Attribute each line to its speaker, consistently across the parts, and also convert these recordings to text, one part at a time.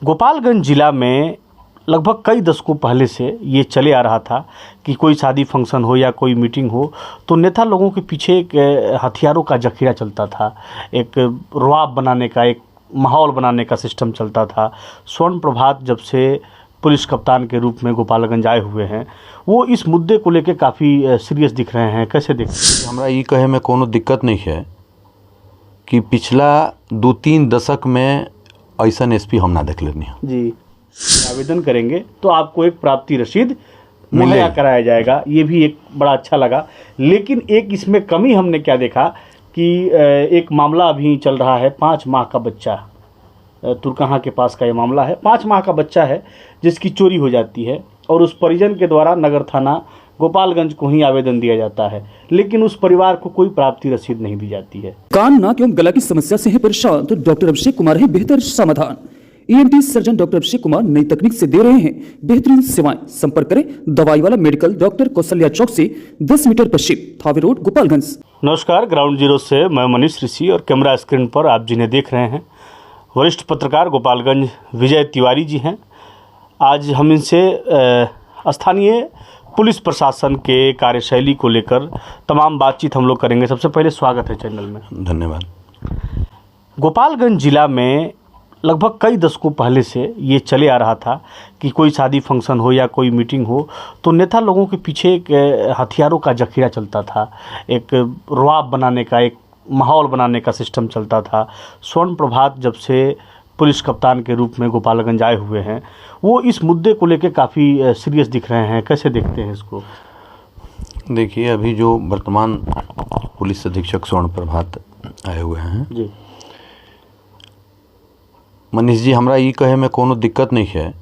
Speaker 1: गोपालगंज जिला में लगभग कई दशकों पहले से ये चले आ रहा था कि कोई शादी फंक्शन हो या कोई मीटिंग हो तो नेता लोगों के पीछे एक हथियारों का जखीरा चलता था, एक रुआब बनाने का, एक माहौल बनाने का सिस्टम चलता था। स्वर्ण प्रभात जब से पुलिस कप्तान के रूप में गोपालगंज आए हुए हैं, वो इस मुद्दे को लेकर काफ़ी सीरियस दिख रहे हैं। कैसे देखते हैं?
Speaker 2: हमरा ये कहे में कोनो दिक्कत नहीं है कि पिछला 2-3 दशक में ऐसा एसपी हम ना देख लेनी
Speaker 1: जी। आवेदन करेंगे तो आपको एक प्राप्ति रसीद मुहैया कराया जाएगा, ये भी एक बड़ा अच्छा लगा। लेकिन एक इसमें कमी हमने क्या देखा कि एक मामला अभी चल रहा है, 5 माह का बच्चा, तुरकहाँ के पास का ये मामला है। 5 माह का बच्चा है जिसकी चोरी हो जाती है और उस परिजन के द्वारा नगर थाना गोपालगंज को ही आवेदन दिया जाता है, लेकिन उस परिवार को कोई प्राप्ति रसीद नहीं दी जाती है।
Speaker 3: कान, नाक एवं गला की समस्या से है परेशान तो डॉक्टर अभिषेक कुमार है बेहतर समाधान। ENT surgeon doctor Abhishek Kumar नई तकनीक से दे रहे हैं बेहतरीन सेवाएं। संपर्क करें दवाई वाला मेडिकल, डॉक्टर कौशल्या चौक से 10 मीटर पश्चिम, थावे रोड, गोपालगंज।
Speaker 1: नमस्कार, ग्राउंड जीरो से मैं मनीष ऋषि और कैमरा स्क्रीन पर आप जिन्हें देख रहे हैं वरिष्ठ पत्रकार गोपालगंज विजय तिवारी जी हैं। आज हम इनसे स्थानीय पुलिस प्रशासन के कार्यशैली को लेकर तमाम बातचीत हम लोग करेंगे। सबसे पहले स्वागत है चैनल में।
Speaker 2: धन्यवाद।
Speaker 1: गोपालगंज जिला में लगभग कई दशकों पहले से ये चले आ रहा था कि कोई शादी फंक्शन हो या कोई मीटिंग हो तो नेता लोगों के पीछे एक हथियारों का जखीरा चलता था, एक रुआब बनाने का, एक माहौल बनाने का सिस्टम चलता था। स्वर्ण प्रभात जब से पुलिस कप्तान के रूप में गोपालगंज आए हुए हैं, वो इस मुद्दे को लेकर काफ़ी सीरियस दिख रहे हैं। कैसे देखते हैं इसको?
Speaker 2: देखिए, अभी जो वर्तमान पुलिस अधीक्षक स्वर्ण प्रभात आए हुए हैं
Speaker 1: जी,
Speaker 2: मनीष जी, हमरा ये कहे में कोनो दिक्कत नहीं है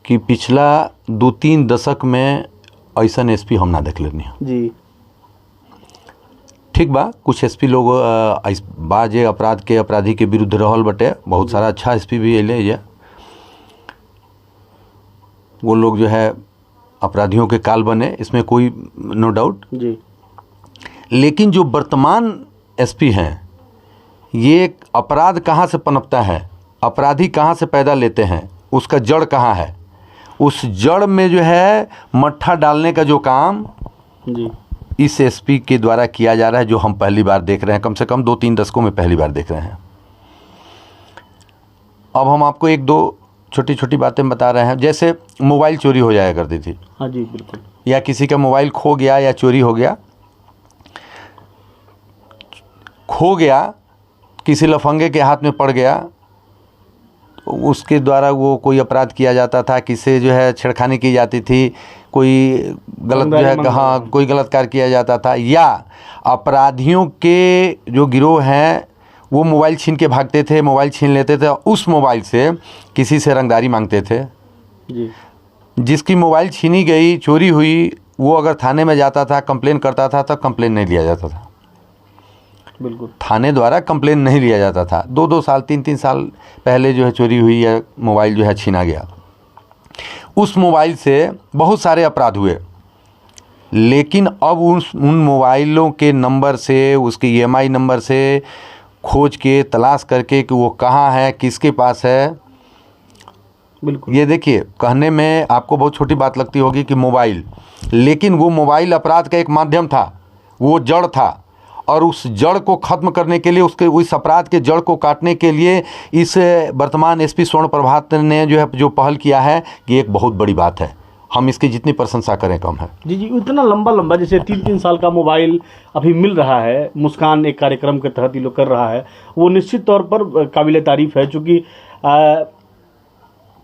Speaker 2: कि पिछला 2-3 दशक में ऐसा एसपी हम ना देख लेनी
Speaker 1: जी।
Speaker 2: ठीक बा, कुछ एसपी लोग बा जे अपराध के अपराधी के विरुद्ध रहल बटे, बहुत सारा अच्छा एसपी भी अले है। वो लोग जो है अपराधियों के काल बने, इसमें कोई नो डाउट
Speaker 1: जी।
Speaker 2: लेकिन जो वर्तमान एसपी हैं, ये अपराध कहाँ से पनपता है, अपराधी कहाँ से पैदा लेते हैं, उसका जड़ कहाँ है, उस जड़ में जो है मट्ठा डालने का जो काम
Speaker 1: जी
Speaker 2: इस एसपी के द्वारा किया जा रहा है, जो हम पहली बार देख रहे हैं। कम से कम 2-3 दशकों में पहली बार देख रहे हैं। अब हम आपको 1-2 छोटी छोटी बातें बता रहे हैं। जैसे मोबाइल चोरी हो जाया करती थी।
Speaker 1: हाँ जी, बिल्कुल।
Speaker 2: या किसी का मोबाइल खो गया या चोरी हो गया, किसी लफंगे के हाथ में पड़ गया, उसके द्वारा वो कोई अपराध किया जाता था, किसी जो है छेड़खानी की जाती थी, कोई गलत जो है हाँ कोई गलत कार्य किया जाता था, या अपराधियों के जो गिरोह हैं वो मोबाइल छीन के भागते थे, मोबाइल छीन लेते थे, उस मोबाइल से किसी से रंगदारी मांगते थे
Speaker 1: जी।
Speaker 2: जिसकी मोबाइल छीनी गई, चोरी हुई, वो अगर थाने में जाता था, कंप्लेन करता था, तब कंप्लेन नहीं लिया जाता था।
Speaker 1: बिल्कुल,
Speaker 2: थाने द्वारा कंप्लेन नहीं लिया जाता था। 2-2 साल 3-3 साल पहले जो है चोरी हुई या मोबाइल जो है छीना गया, उस मोबाइल से बहुत सारे अपराध हुए। लेकिन अब उन मोबाइलों के नंबर से, उसके EMI नंबर से खोज के तलाश करके कि वो कहाँ है, किसके पास है।
Speaker 1: बिल्कुल।
Speaker 2: ये देखिए, कहने में आपको बहुत छोटी बात लगती होगी कि मोबाइल, लेकिन वो मोबाइल अपराध का एक माध्यम था, वो जड़ था। और उस जड़ को खत्म करने के लिए, उस अपराध के जड़ को काटने के लिए इस वर्तमान एसपी स्वर्ण प्रभात ने जो पहल किया है, ये एक बहुत बड़ी बात है। हम इसकी जितनी प्रशंसा करें कम है।
Speaker 1: जी जी। इतना लंबा जैसे 3-3 साल का मोबाइल अभी मिल रहा है, मुस्कान एक कार्यक्रम के तहत ये लोग कर रहा है, वो निश्चित तौर पर काबिल तारीफ है। चूँकि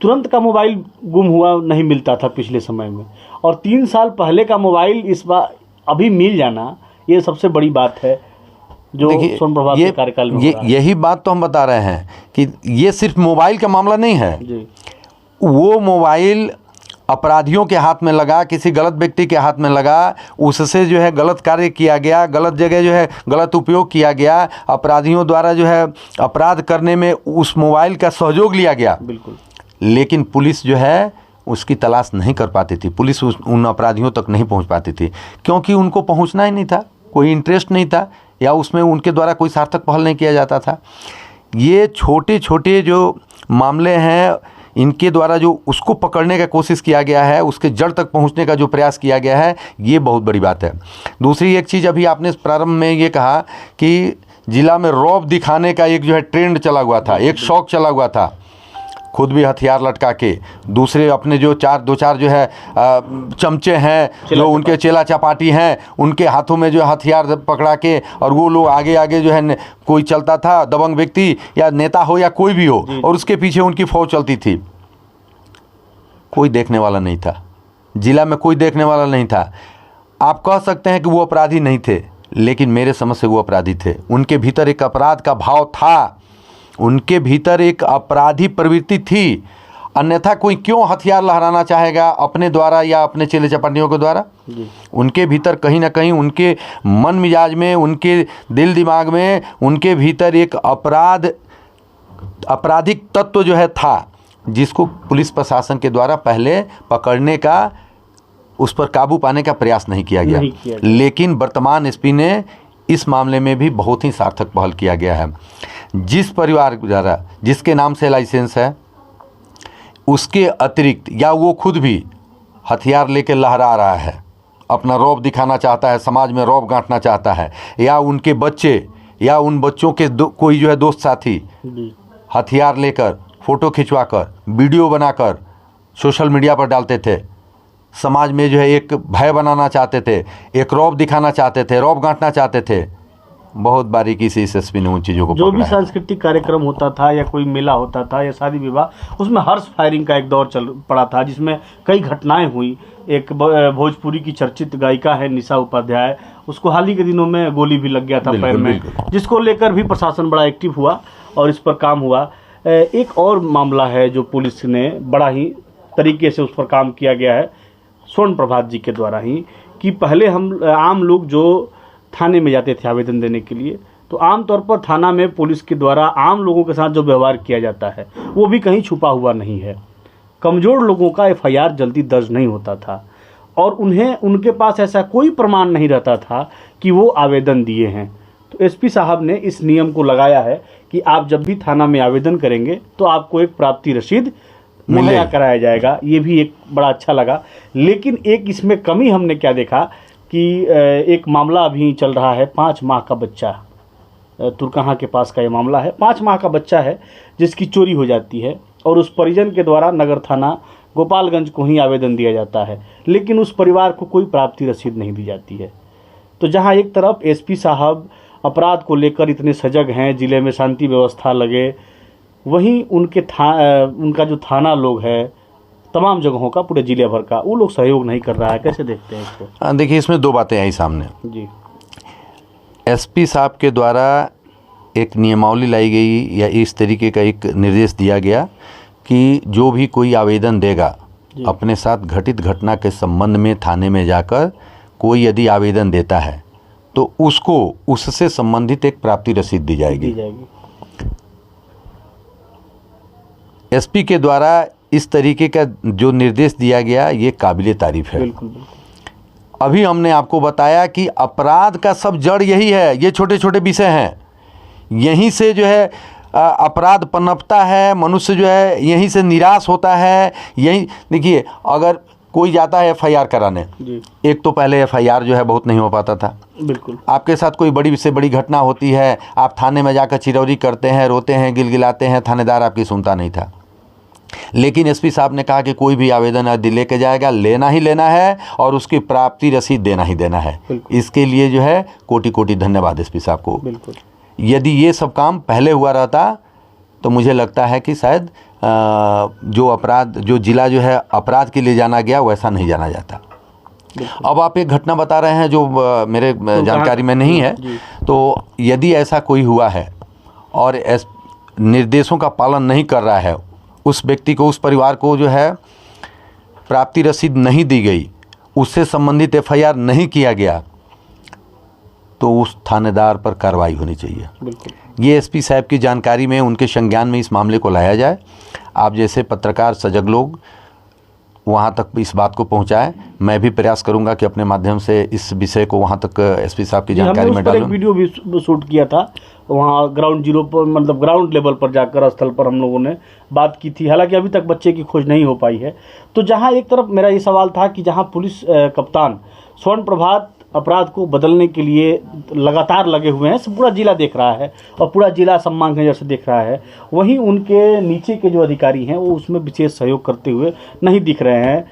Speaker 1: तुरंत का मोबाइल गुम हुआ नहीं मिलता था पिछले समय में, और 3 साल पहले का मोबाइल इस बार अभी मिल जाना, ये सबसे बड़ी बात है जो स्वर्ण प्रभात के कार्यकाल में हो रहा है।
Speaker 2: यही बात तो हम बता रहे हैं कि ये सिर्फ मोबाइल का मामला नहीं है
Speaker 1: जी।
Speaker 2: वो मोबाइल अपराधियों के हाथ में लगा, किसी गलत व्यक्ति के हाथ में लगा, उससे जो है गलत कार्य किया गया, गलत जगह जो है गलत उपयोग किया गया, अपराधियों द्वारा जो है अपराध करने में उस मोबाइल का सहयोग लिया गया।
Speaker 1: बिल्कुल।
Speaker 2: लेकिन पुलिस जो है उसकी तलाश नहीं कर पाती थी, पुलिस उन अपराधियों तक नहीं पहुंच पाती थी, क्योंकि उनको पहुंचना ही नहीं था, कोई इंटरेस्ट नहीं था, या उसमें उनके द्वारा कोई सार्थक पहल नहीं किया जाता था। ये छोटे छोटे जो मामले हैं इनके द्वारा जो उसको पकड़ने का कोशिश किया गया है, उसके जड़ तक पहुंचने का जो प्रयास किया गया है, ये बहुत बड़ी बात है। दूसरी एक चीज़, अभी आपने प्रारंभ में ये कहा कि जिला में रौब दिखाने का एक जो है ट्रेंड चला हुआ था, एक शौक चला हुआ था, खुद भी हथियार लटका के, दूसरे अपने जो दो चार जो है चमचे हैं जो उनके चेला चपाटी हैं उनके हाथों में जो हथियार पकड़ा के, और वो लोग आगे आगे जो है कोई चलता था दबंग व्यक्ति या नेता हो या कोई भी हो, और उसके पीछे उनकी फौज चलती थी। कोई देखने वाला नहीं था, जिला में कोई देखने वाला नहीं था। आप कह सकते हैं कि वो अपराधी नहीं थे, लेकिन मेरे समझ से वो अपराधी थे। उनके भीतर एक अपराध का भाव था, उनके भीतर एक अपराधी प्रवृत्ति थी, अन्यथा कोई क्यों हथियार लहराना चाहेगा अपने द्वारा या अपने चेले चपाटियों के द्वारा। उनके भीतर कहीं ना कहीं उनके मन मिजाज में, उनके दिल दिमाग में, उनके भीतर एक आपराधिक तत्व जो है था, जिसको पुलिस प्रशासन के द्वारा पहले पकड़ने का, उस पर काबू पाने का प्रयास नहीं किया गया। लेकिन वर्तमान एसपी ने इस मामले में भी बहुत ही सार्थक पहल किया गया है। जिस परिवार द्वारा, जिसके नाम से लाइसेंस है, उसके अतिरिक्त या वो खुद भी हथियार लेकर लहरा रहा है, अपना रौब दिखाना चाहता है, समाज में रौब गांठना चाहता है, या उनके बच्चे या उन बच्चों के कोई जो है दोस्त साथी हथियार लेकर फ़ोटो खिंचवाकर वीडियो बनाकर सोशल मीडिया पर डालते थे, समाज में जो है एक भय बनाना चाहते थे, एक रौब दिखाना चाहते थे, रौब गांठना चाहते थे। बहुत बारीकी से इस एसपी ने उन चीज़ों को
Speaker 1: जो भी सांस्कृतिक कार्यक्रम होता था या कोई मेला होता था या शादी विवाह, उसमें हर्ष फायरिंग का एक दौर चल पड़ा था, जिसमें कई घटनाएं हुई। एक भोजपुरी की चर्चित गायिका है निशा उपाध्याय, उसको हाल ही के दिनों में गोली भी लग गया था पैर में, जिसको लेकर भी प्रशासन बड़ा एक्टिव हुआ और इस पर काम हुआ। एक और मामला है जो पुलिस ने बड़ा ही तरीके से उस पर काम किया गया है स्वर्ण प्रभात जी के द्वारा ही, कि पहले हम आम लोग जो थाने में जाते थे आवेदन देने के लिए, तो आमतौर पर थाना में पुलिस के द्वारा आम लोगों के साथ जो व्यवहार किया जाता है वो भी कहीं छुपा हुआ नहीं है। कमज़ोर लोगों का एफआईआर जल्दी दर्ज नहीं होता था और उन्हें उनके पास ऐसा कोई प्रमाण नहीं रहता था कि वो आवेदन दिए हैं। तो एसपी साहब ने इस नियम को लगाया है कि आप जब भी थाना में आवेदन करेंगे तो आपको एक प्राप्ति रसीद मुहैया कराया जाएगा। ये भी एक बड़ा अच्छा लगा। लेकिन एक इसमें कमी हमने क्या देखा कि एक मामला अभी चल रहा है, 5 माह का बच्चा, तुरकहाँ के पास का ये मामला है। 5 माह का बच्चा है जिसकी चोरी हो जाती है और उस परिजन के द्वारा नगर थाना गोपालगंज को ही आवेदन दिया जाता है, लेकिन उस परिवार को कोई प्राप्ति रसीद नहीं दी जाती है। तो जहाँ एक तरफ एसपी साहब अपराध को लेकर इतने सजग हैं, जिले में शांति व्यवस्था लगे, वहीं उनका जो थाना लोग है, तमाम जगहों का, पूरे जिले भर का, वो लोग सहयोग नहीं कर रहा है। कैसे देखते हैं इसको?
Speaker 2: देखिए, इसमें 2 बातें आई सामने
Speaker 1: जी।
Speaker 2: एसपी साहब के द्वारा एक नियमावली लाई गई या इस तरीके का एक निर्देश दिया गया कि जो भी कोई आवेदन देगा अपने साथ घटित घटना के संबंध में थाने में जाकर कोई यदि आवेदन देता है तो उसको उससे संबंधित एक प्राप्ति रसीद दी जाएगी। एसपी के द्वारा इस तरीके का जो निर्देश दिया गया, ये काबिले तारीफ है।
Speaker 1: बिल्कुल।
Speaker 2: अभी हमने आपको बताया कि अपराध का सब जड़ यही है, ये छोटे छोटे विषय हैं, यहीं से जो है अपराध पनपता है, मनुष्य जो है यहीं से निराश होता है। यही देखिए, अगर कोई जाता है एफआईआर कराने, एक तो पहले एफआईआर जो है बहुत नहीं हो पाता था।
Speaker 1: बिल्कुल।
Speaker 2: आपके साथ कोई बड़ी से बड़ी घटना होती है, आप थाने में जाकर चिरौरी करते हैं, रोते हैं, गिलगिलाते हैं, थानेदार आपकी सुनता नहीं था। लेकिन एसपी साहब ने कहा कि कोई भी आवेदन यदि लेके जाएगा, लेना ही लेना है और उसकी प्राप्ति रसीद देना ही देना है। इसके लिए जो है कोटि कोटि धन्यवाद एसपी साहब को।
Speaker 1: बिल्कुल।
Speaker 2: यदि ये सब काम पहले हुआ रहता तो मुझे लगता है कि शायद जो जिला जो है अपराध के लिए जाना गया, वैसा नहीं जाना जाता। अब आप एक घटना बता रहे हैं जो मेरे जानकारी में नहीं है, तो यदि ऐसा कोई हुआ है और निर्देशों का पालन नहीं कर रहा है, उस व्यक्ति को, उस परिवार को जो है प्राप्ति रसीद नहीं दी गई, उससे संबंधित एफआईआर नहीं किया गया, तो उस थानेदार पर कार्रवाई होनी चाहिए।
Speaker 1: बिल्कुल।
Speaker 2: ये एसपी साहब की जानकारी में, उनके संज्ञान में इस मामले को लाया जाए। आप जैसे पत्रकार सजग लोग वहाँ तक इस बात को पहुँचाएं। मैं भी प्रयास करूँगा कि अपने माध्यम से इस विषय को वहाँ तक एसपी साहब की जानकारी में डालूं।
Speaker 1: एक वीडियो भी शूट किया था, वहाँ ग्राउंड जीरो पर, मतलब ग्राउंड लेवल पर जाकर स्थल पर हम लोगों ने बात की थी। हालांकि अभी तक बच्चे की खोज नहीं हो पाई है। तो जहाँ एक तरफ मेरा ये सवाल था कि जहाँ पुलिस कप्तान स्वर्ण प्रभात अपराध को बदलने के लिए लगातार लगे हुए हैं, पूरा जिला देख रहा है और पूरा जिला सम्मान की नज़र से देख रहा है, वहीं उनके नीचे के जो अधिकारी हैं वो उसमें विशेष सहयोग करते हुए नहीं दिख रहे हैं।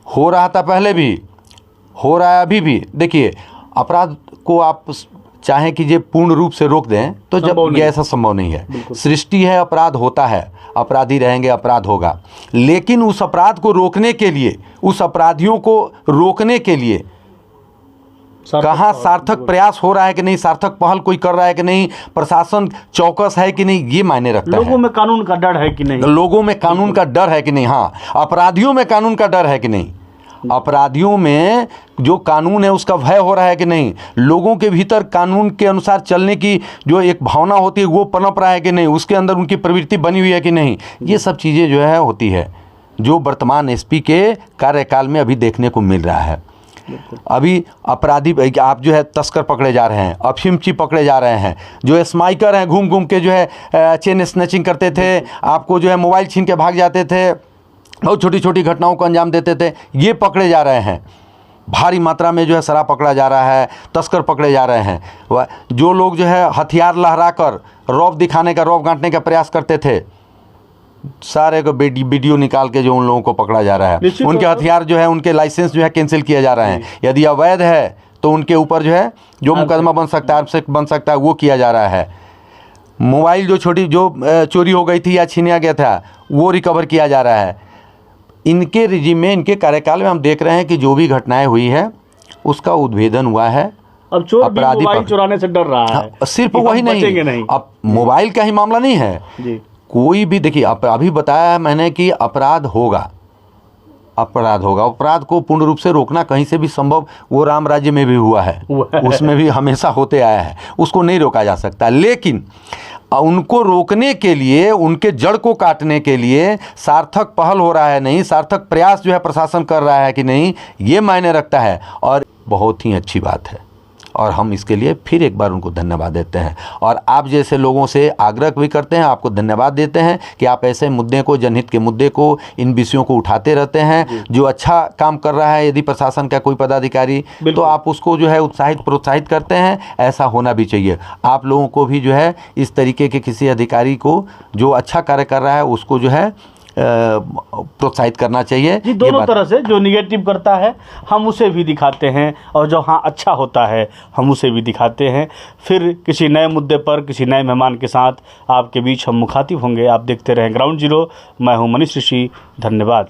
Speaker 2: हो रहा था पहले भी, हो रहा है अभी भी। देखिए, अपराध को आप चाहें कि ये पूर्ण रूप से रोक दें तो जब ये ऐसा संभव नहीं है। सृष्टि है, अपराध होता है, अपराधी रहेंगे, अपराध होगा। लेकिन उस अपराध को रोकने के लिए, उस अपराधियों को रोकने के लिए कहाँ सार्थक प्रयास हो रहा है कि नहीं, सार्थक पहल कोई कर रहा है कि नहीं, प्रशासन चौकस है कि नहीं, ये मायने रखता है।
Speaker 1: लोगों में कानून का डर है कि नहीं,
Speaker 2: लोगों में कानून का डर है कि नहीं। हाँ, अपराधियों में कानून का डर है कि नहीं, अपराधियों में जो कानून है उसका भय हो रहा है कि नहीं, लोगों के भीतर कानून के अनुसार चलने की जो एक भावना होती है वो पनप रहा है कि नहीं, उसके अंदर उनकी प्रवृत्ति बनी हुई है कि नहीं। ये सब चीज़ें जो है होती है, जो वर्तमान एसपी के कार्यकाल में अभी देखने को मिल रहा है। अभी अपराधी आप जो है तस्कर पकड़े जा रहे हैं, अफीमची पकड़े जा रहे हैं, जो स्माइकर हैं घूम घूम के जो है चेन स्नैचिंग करते थे, आपको जो है मोबाइल छीन के भाग जाते थे, बहुत छोटी छोटी घटनाओं को अंजाम देते थे, ये पकड़े जा रहे हैं। भारी मात्रा में जो है शराब पकड़ा जा रहा है, तस्कर पकड़े जा रहे हैं। जो लोग जो है हथियार लहराकर रौब दिखाने का, रौब गांठने का प्रयास करते थे, सारे को वीडियो निकाल के जो उन लोगों को पकड़ा जा रहा है। उनके हथियार जो है, उनके लाइसेंस जो है कैंसिल किए जा रहे हैं। यदि अवैध है तो उनके ऊपर जो है जो मुकदमा बन सकता है, बन सकता है, वो किया जा रहा है। मोबाइल जो चोरी हो गई थी या छीना गया था वो रिकवर किया जा रहा है। इनके रिजीम में, इनके कार्यकाल में हम देख रहे हैं कि जो भी घटनाएं हुई है उसका उद्भेदन हुआ है।
Speaker 1: अब चोर भी मोबाइल चुराने से डर रहा है।
Speaker 2: सिर्फ वही नहीं, अब मोबाइल का ही मामला नहीं है
Speaker 1: जी।
Speaker 2: कोई भी, देखिए अभी बताया है मैंने कि अपराध होगा, अपराध होगा। अपराध को पूर्ण रूप से रोकना कहीं से भी संभव, वो राम राज्य में भी हुआ है, उसमें भी हमेशा होते आया है, उसको नहीं रोका जा सकता। लेकिन उनको रोकने के लिए, उनके जड़ को काटने के लिए सार्थक पहल हो रहा है नहीं, सार्थक प्रयास जो है प्रशासन कर रहा है कि नहीं, ये मायने रखता है। और बहुत ही अच्छी बात है और हम इसके लिए फिर एक बार उनको धन्यवाद देते हैं। और आप जैसे लोगों से आग्रह भी करते हैं, आपको धन्यवाद देते हैं कि आप ऐसे मुद्दे को, जनहित के मुद्दे को, इन विषयों को उठाते रहते हैं। जो अच्छा काम कर रहा है, यदि प्रशासन का कोई पदाधिकारी, तो आप उसको जो है उत्साहित, प्रोत्साहित करते हैं। ऐसा होना भी चाहिए। आप लोगों को भी जो है इस तरीके के किसी अधिकारी को जो अच्छा कार्य कर रहा है उसको जो है प्रोत्साहित करना चाहिए।
Speaker 1: जी, दोनों तरह से, जो निगेटिव करता है हम उसे भी दिखाते हैं और जो हाँ अच्छा होता है हम उसे भी दिखाते हैं। फिर किसी नए मुद्दे पर, किसी नए मेहमान के साथ आपके बीच हम मुखातिब होंगे। आप देखते रहें ग्राउंड जीरो। मैं हूं मनीष ऋषि, धन्यवाद।